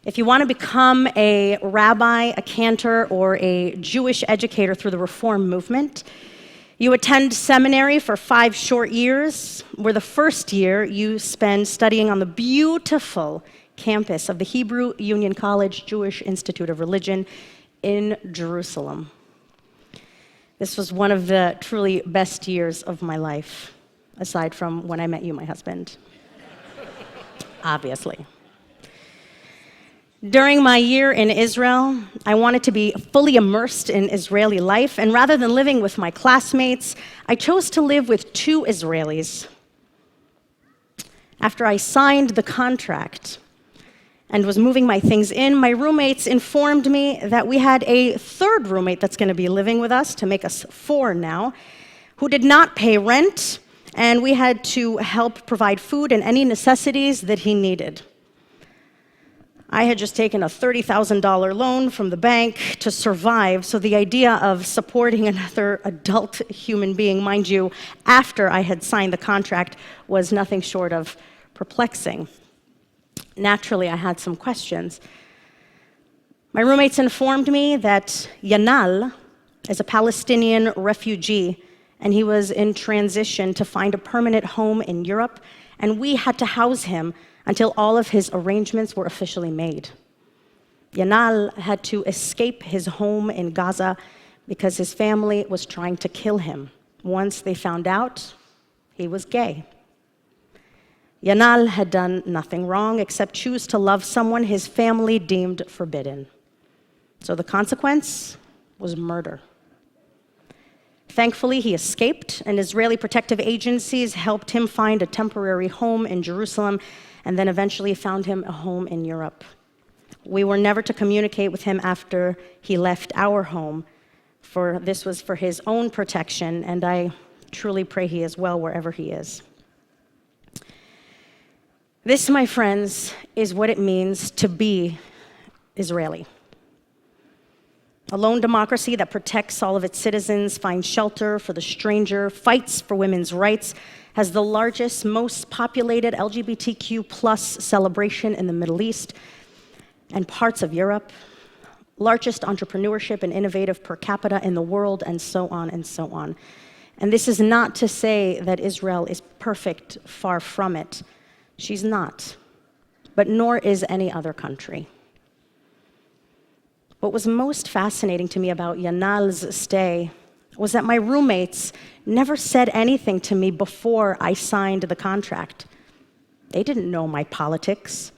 If you want to become a rabbi, a cantor, or a Jewish educator through the Reform movement, you attend seminary for 5 short years, where the first year you spend studying on the beautiful campus of the Hebrew Union College Jewish Institute of Religion in Jerusalem. This was one of the truly best years of my life, aside from when I met you, my husband. Obviously. During my year in Israel, I wanted to be fully immersed in Israeli life, and rather than living with my classmates, I chose to live with 2 Israelis. After I signed the contract and was moving my things in, my roommates informed me that we had a 3rd roommate that's going to be living with us, to make us 4 now, who did not pay rent, and we had to help provide food and any necessities that he needed. I had just taken a $30,000 loan from the bank to survive, so the idea of supporting another adult human being, mind you, after I had signed the contract, was nothing short of perplexing. Naturally, I had some questions. My roommates informed me that Yanal is a Palestinian refugee, and he was in transition to find a permanent home in Europe, and we had to house him until all of his arrangements were officially made. Yanal had to escape his home in Gaza because his family was trying to kill him once they found out he was gay. Yanal had done nothing wrong except choose to love someone his family deemed forbidden. So the consequence was murder. Thankfully, he escaped, and Israeli protective agencies helped him find a temporary home in Jerusalem, and then eventually found him a home in Europe. We were never to communicate with him after he left our home, for this was for his own protection, and I truly pray he is well wherever he is. This, my friends, is what it means to be Israeli. A lone democracy that protects all of its citizens, finds shelter for the stranger, fights for women's rights, has the largest, most populated LGBTQ plus celebration in the Middle East and parts of Europe, largest entrepreneurship and innovative per capita in the world, and so on and so on. And this is not to say that Israel is perfect, far from it. She's not, but nor is any other country. What was most fascinating to me about Yanal's stay was that my roommates never said anything to me before I signed the contract. They didn't know my politics.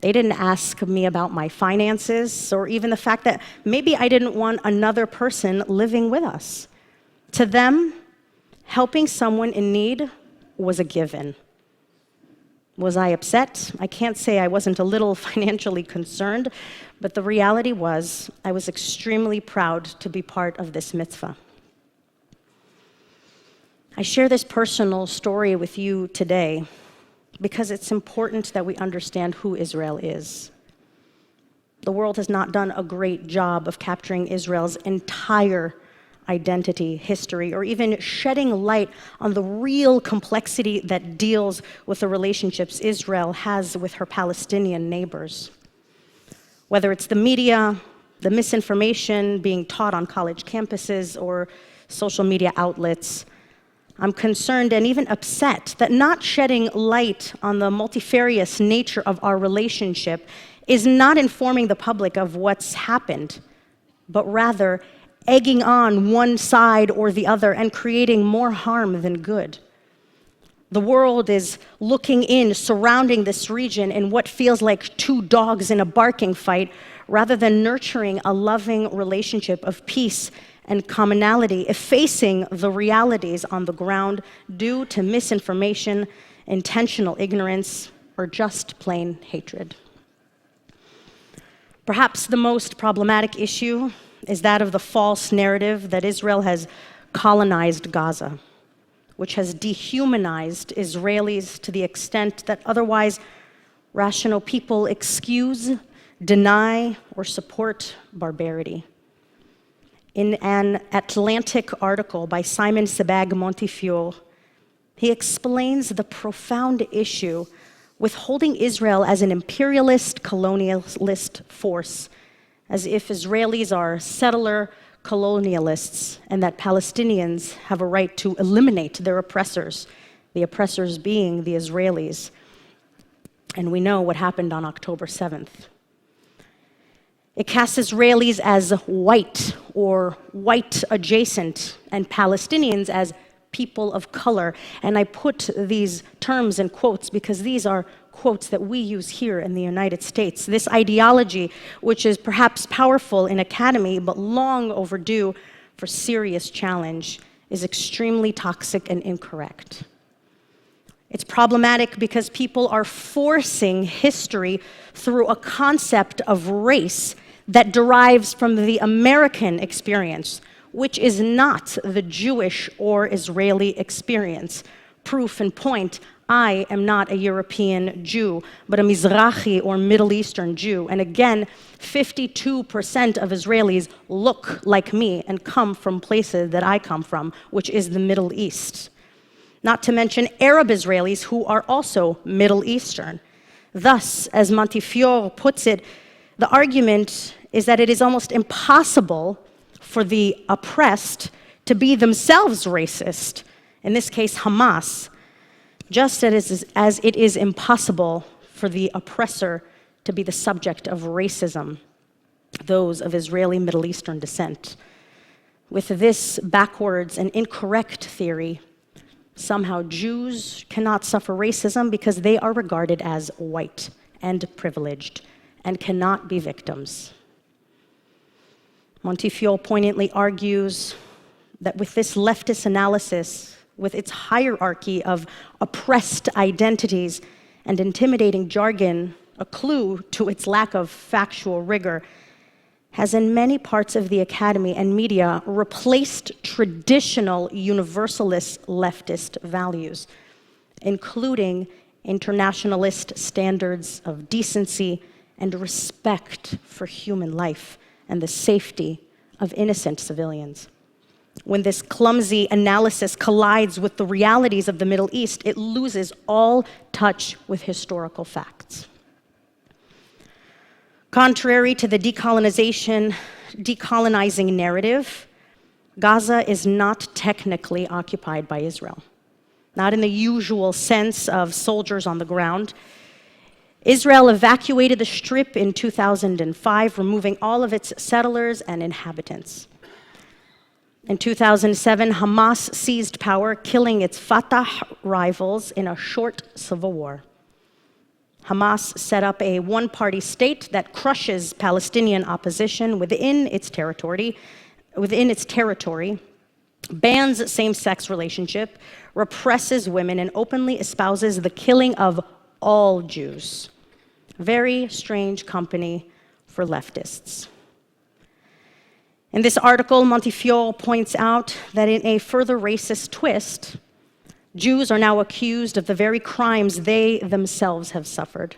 They didn't ask me about my finances, or even the fact that maybe I didn't want another person living with us. To them, helping someone in need was a given. Was I upset? I can't say I wasn't a little financially concerned, but the reality was I was extremely proud to be part of this mitzvah. I share this personal story with you today because it's important that we understand who Israel is. The world has not done a great job of capturing Israel's entire identity, history, or even shedding light on the real complexity that deals with the relationships Israel has with her Palestinian neighbors. Whether it's the media, the misinformation being taught on college campuses, or social media outlets, I'm concerned and even upset that not shedding light on the multifarious nature of our relationship is not informing the public of what's happened, but rather egging on one side or the other and creating more harm than good. The world is looking in, surrounding this region in what feels like 2 dogs in a barking fight, rather than nurturing a loving relationship of peace and commonality, effacing the realities on the ground due to misinformation, intentional ignorance, or just plain hatred. Perhaps the most problematic issue is that of the false narrative that Israel has colonized Gaza, which has dehumanized Israelis to the extent that otherwise rational people excuse, deny, or support barbarity. In an Atlantic article by Simon Sebag Montefiore, he explains the profound issue withholding Israel as an imperialist, colonialist force, as if Israelis are settler colonialists and that Palestinians have a right to eliminate their oppressors, the oppressors being the Israelis. And we know what happened on October 7th. It casts Israelis as white or white adjacent, and Palestinians as people of color. And I put these terms in quotes because these are quotes that we use here in the United States. This ideology, which is perhaps powerful in academy but long overdue for serious challenge, is extremely toxic and incorrect. It's problematic because people are forcing history through a concept of race that derives from the American experience, which is not the Jewish or Israeli experience. Proof in point, I am not a European Jew, but a Mizrahi or Middle Eastern Jew. And again, 52% of Israelis look like me and come from places that I come from, which is the Middle East. Not to mention Arab Israelis who are also Middle Eastern. Thus, as Montefiore puts it, the argument is that it is almost impossible for the oppressed to be themselves racist, in this case Hamas, just as it is impossible for the oppressor to be the subject of racism, those of Israeli Middle Eastern descent. With this backwards and incorrect theory, somehow Jews cannot suffer racism because they are regarded as white and privileged and cannot be victims. Montefiore poignantly argues that with this leftist analysis, with its hierarchy of oppressed identities and intimidating jargon, a clue to its lack of factual rigor, has in many parts of the academy and media replaced traditional universalist leftist values, including internationalist standards of decency and respect for human life and the safety of innocent civilians. When this clumsy analysis collides with the realities of the Middle East, it loses all touch with historical facts. Contrary to the decolonizing narrative, Gaza is not technically occupied by Israel, not in the usual sense of soldiers on the ground. Israel evacuated the Strip in 2005, removing all of its settlers and inhabitants. In 2007, Hamas seized power, killing its Fatah rivals in a short civil war. Hamas set up a one-party state that crushes Palestinian opposition within its territory, bans same-sex relationship, represses women, and openly espouses the killing of all Jews. Very strange company for leftists. In this article, Montefiore points out that in a further racist twist, Jews are now accused of the very crimes they themselves have suffered.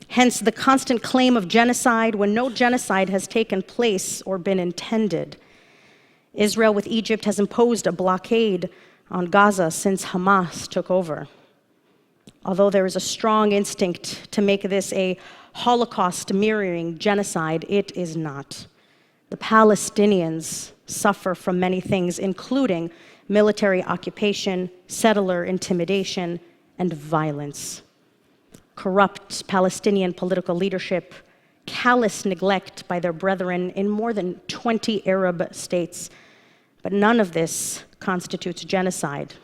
Hence, the constant claim of genocide when no genocide has taken place or been intended. Israel with Egypt has imposed a blockade on Gaza since Hamas took over. Although there is a strong instinct to make this a Holocaust mirroring genocide, it is not. The Palestinians suffer from many things, including military occupation, settler intimidation, and violence. Corrupt Palestinian political leadership, callous neglect by their brethren in more than 20 Arab states, but none of this constitutes genocide.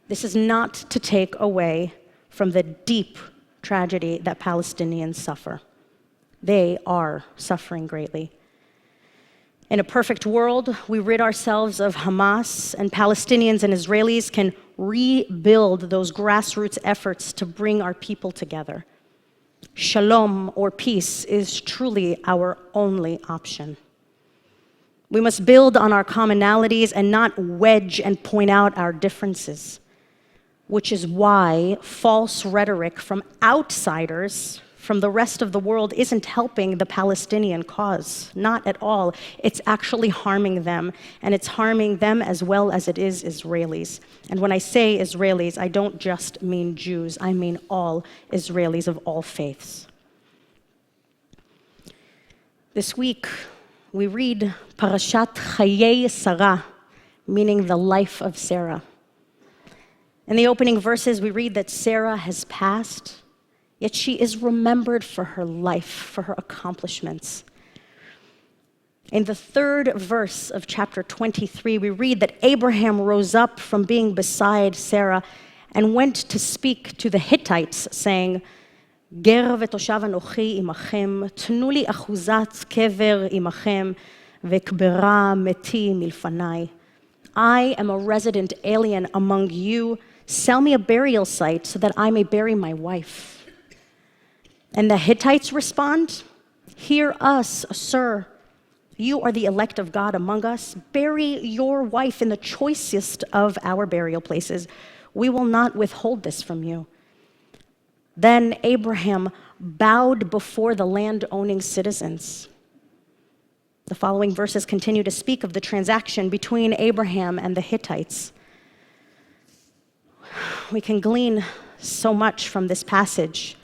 This is not to take away from the deep tragedy that Palestinians suffer. They are suffering greatly. In a perfect world, we rid ourselves of Hamas, and Palestinians and Israelis can rebuild those grassroots efforts to bring our people together. Shalom, or peace, is truly our only option. We must build on our commonalities and not wedge and point out our differences, which is why false rhetoric from outsiders from the rest of the world isn't helping the Palestinian cause, not at all. It's actually harming them, and it's harming them as well as it is Israelis. And when I say Israelis, I don't just mean Jews, I mean all Israelis of all faiths. This week, we read Parashat Chayei Sarah, meaning the life of Sarah. In the opening verses, we read that Sarah has passed, yet she is remembered for her life, for her accomplishments. In the third verse of chapter 23, we read that Abraham rose up from being beside Sarah and went to speak to the Hittites, saying, Ger v'toshav anochi imachem, tnu li achuzat kever imachem, v'kbera meti milfanai. I am a resident alien among you. Sell me a burial site so that I may bury my wife. And the Hittites respond, Hear us, sir. You are the elect of God among us. Bury your wife in the choicest of our burial places. We will not withhold this from you. Then Abraham bowed before the land-owning citizens. The following verses continue to speak of the transaction between Abraham and the Hittites. We can glean so much from this passage.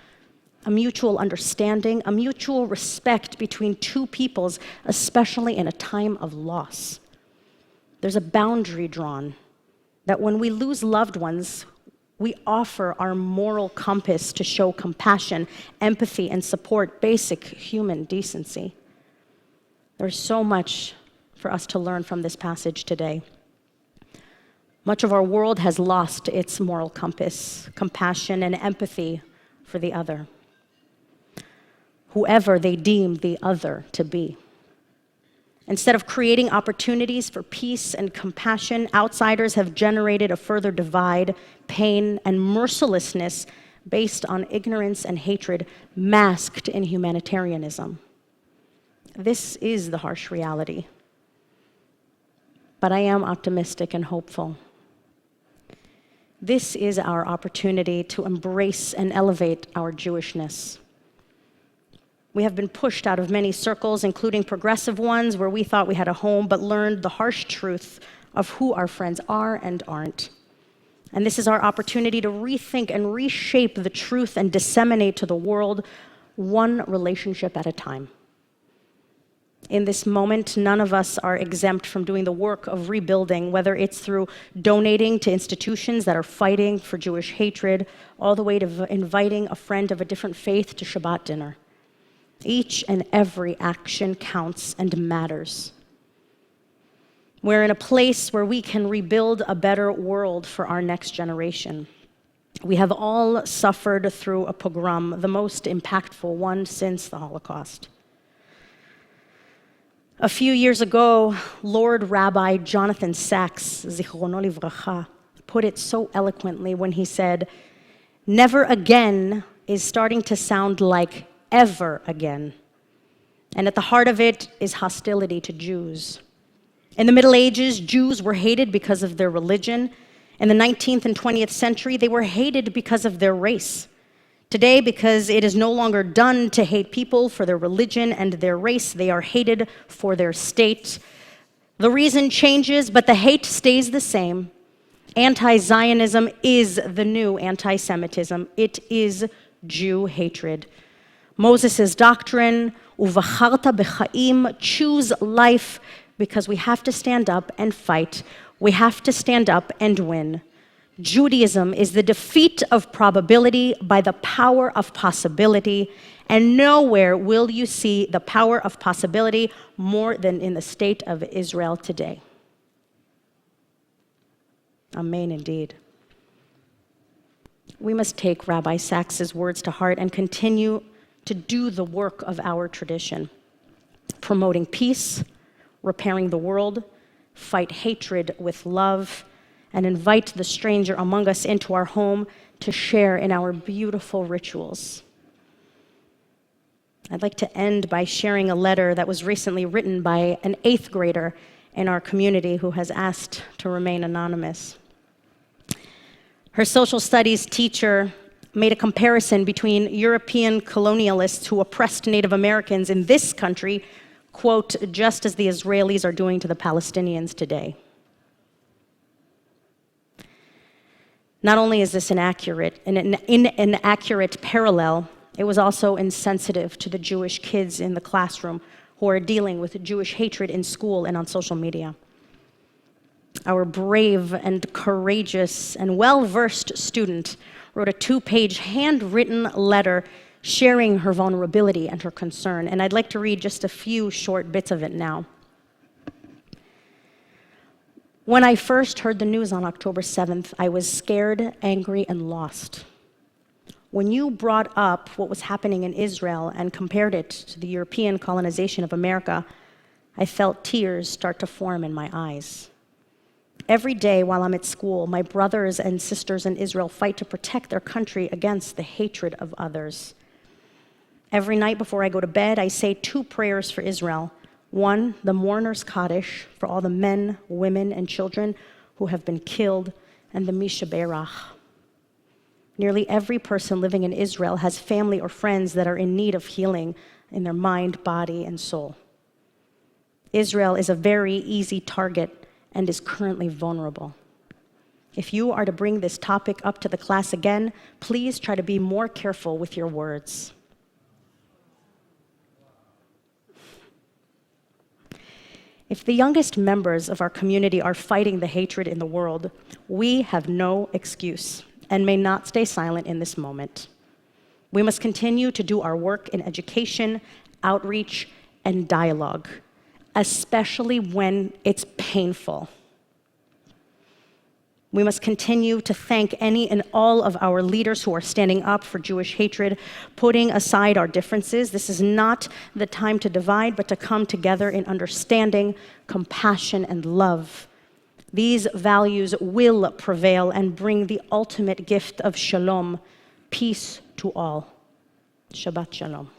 A mutual understanding, a mutual respect between two peoples, especially in a time of loss. There's a boundary drawn that when we lose loved ones, we offer our moral compass to show compassion, empathy, and support basic human decency. There's so much for us to learn from this passage today. Much of our world has lost its moral compass, compassion, and empathy for the other, whoever they deem the other to be. Instead of creating opportunities for peace and compassion, outsiders have generated a further divide, pain, and mercilessness based on ignorance and hatred masked in humanitarianism. This is the harsh reality. But I am optimistic and hopeful. This is our opportunity to embrace and elevate our Jewishness. We have been pushed out of many circles, including progressive ones, where we thought we had a home, but learned the harsh truth of who our friends are and aren't. And this is our opportunity to rethink and reshape the truth and disseminate to the world one relationship at a time. In this moment, none of us are exempt from doing the work of rebuilding, whether it's through donating to institutions that are fighting for Jewish hatred, all the way to inviting a friend of a different faith to Shabbat dinner. Each and every action counts and matters. We're in a place where we can rebuild a better world for our next generation. We have all suffered through a pogrom, the most impactful one since the Holocaust. A few years ago, Lord Rabbi Jonathan Sacks, Zichrono Livracha, put it so eloquently when he said, "Never again is starting to sound like ever again. And at the heart of it is hostility to Jews. In the Middle Ages, Jews were hated because of their religion. In the 19th and 20th century, they were hated because of their race. Today, because it is no longer done to hate people for their religion and their race, they are hated for their state. The reason changes, but the hate stays the same. Anti-Zionism is the new anti-Semitism. It is Jew hatred. Moses' doctrine, uvacharta b'chaim, choose life, because we have to stand up and fight. We have to stand up and win. Judaism is the defeat of probability by the power of possibility, and nowhere will you see the power of possibility more than in the state of Israel today." Amen indeed. We must take Rabbi Sacks' words to heart and continue to do the work of our tradition, promoting peace, repairing the world, fight hatred with love, and invite the stranger among us into our home to share in our beautiful rituals. I'd like to end by sharing a letter that was recently written by an 8th grader in our community who has asked to remain anonymous. Her social studies teacher made a comparison between European colonialists who oppressed Native Americans in this country, quote, just as the Israelis are doing to the Palestinians today. Not only is this an inaccurate parallel, it was also insensitive to the Jewish kids in the classroom who are dealing with Jewish hatred in school and on social media. Our brave and courageous and well-versed student wrote a 2-page handwritten letter sharing her vulnerability and her concern, and I'd like to read just a few short bits of it now. When I first heard the news on October 7th, I was scared, angry, and lost. When you brought up what was happening in Israel and compared it to the European colonization of America, I felt tears start to form in my eyes. Every day while I'm at school, my brothers and sisters in Israel fight to protect their country against the hatred of others. Every night before I go to bed, I say 2 prayers for Israel. 1, the mourner's Kaddish for all the men, women, and children who have been killed, and the Mishaberach. Nearly every person living in Israel has family or friends that are in need of healing in their mind, body, and soul. Israel is a very easy target and is currently vulnerable. If you are to bring this topic up to the class again, please try to be more careful with your words. If the youngest members of our community are fighting the hatred in the world, we have no excuse and may not stay silent in this moment. We must continue to do our work in education, outreach, and dialogue, especially when it's painful. We must continue to thank any and all of our leaders who are standing up for Jewish hatred, putting aside our differences. This is not the time to divide, but to come together in understanding, compassion, and love. These values will prevail and bring the ultimate gift of shalom, peace to all. Shabbat shalom.